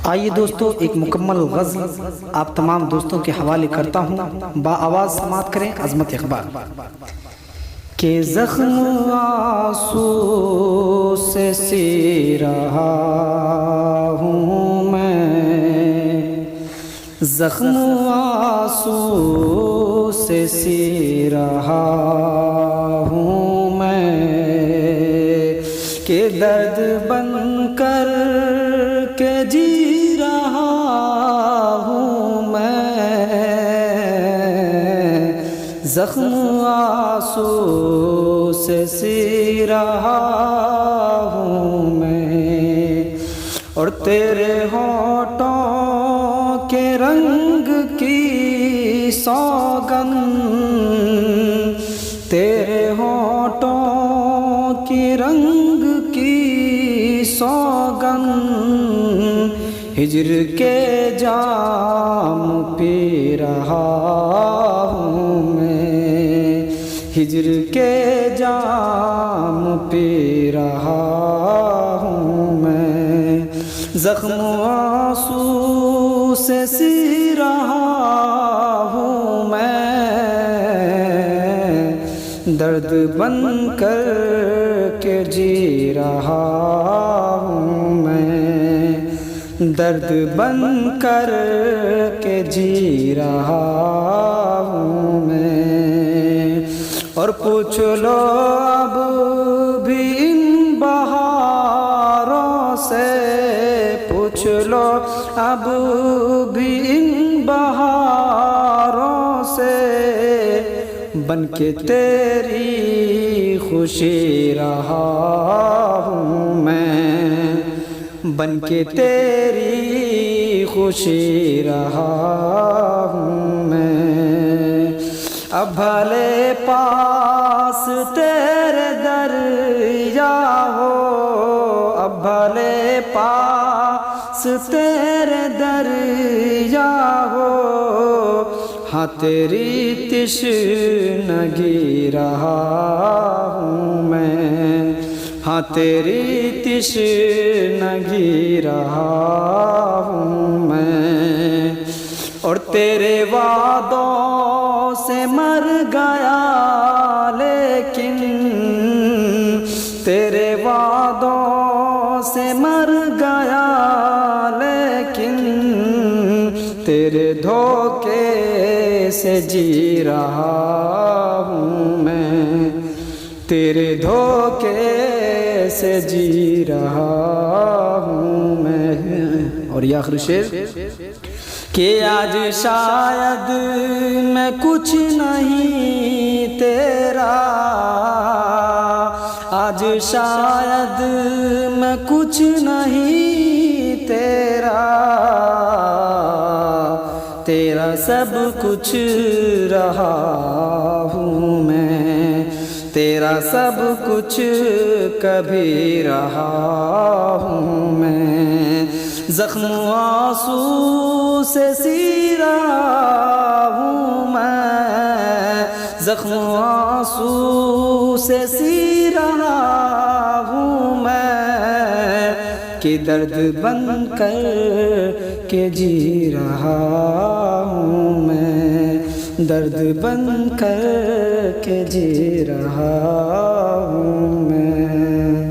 آئیے دوستو ایک مکمل غزل آپ تمام دوستوں کے حوالے کرتا ہوں، با آواز سماعت کریں عظمت اقبال کہ زخم آنسو سے سی رہا ہوں میں، زخم آنسو سے سی رہا ہوں میں، کہ درد بن کر کے جی رہا ہوں میں، زخم آنسو سے سی رہا ہوں میں، اور تیرے ہونٹوں کے رنگ کی سوگن، تیرے ہونٹوں کی رنگ کی سوگن، ہجر کے جام پی رہا ہوں میں، ہجر کے جام پی رہا ہوں میں، زخم آنسو سے سی رہا ہوں میں، درد بن کر کے جی رہا ہوں میں، درد بن کر کے جی رہا ہوں میں، اور پوچھ لو اب بھی ان بہاروں سے، پوچھ لو اب بھی ان بہاروں سے، بن کے تیری خوشی رہا ہوں میں، بن کے تیری خوشی رہا ہوں میں، اب بھلے پاس تیرے دریا ہو، اب بھلے پاس تیرے دریا ہو، ہاں تیری تشنگی رہا ہوں میں، ہاں تیری تشنگی رہا ہوں میں، اور تیرے وعدوں سے مر گیا لیکن، تیرے وعدوں سے مر گیا لیکن، تیرے دھوکے سے جی رہا ہوں میں، تیرے دھوکے سے جی رہا ہوں میں، اور یہ آخری شعر کہ آج شاید میں کچھ نہیں تیرا، آج شاید میں کچھ نہیں تیرا، تیرا سب کچھ رہا ہوں میں، تیرا سب کچھ کبھی رہا ہوں میں، زخم آنسو سے سی رہا ہوں میں، زخم آنسو سے سی رہا ہوں میں، کہ درد بن کر کے جی رہا ہوں میں، درد بن کر کے جی رہا ہوں میں۔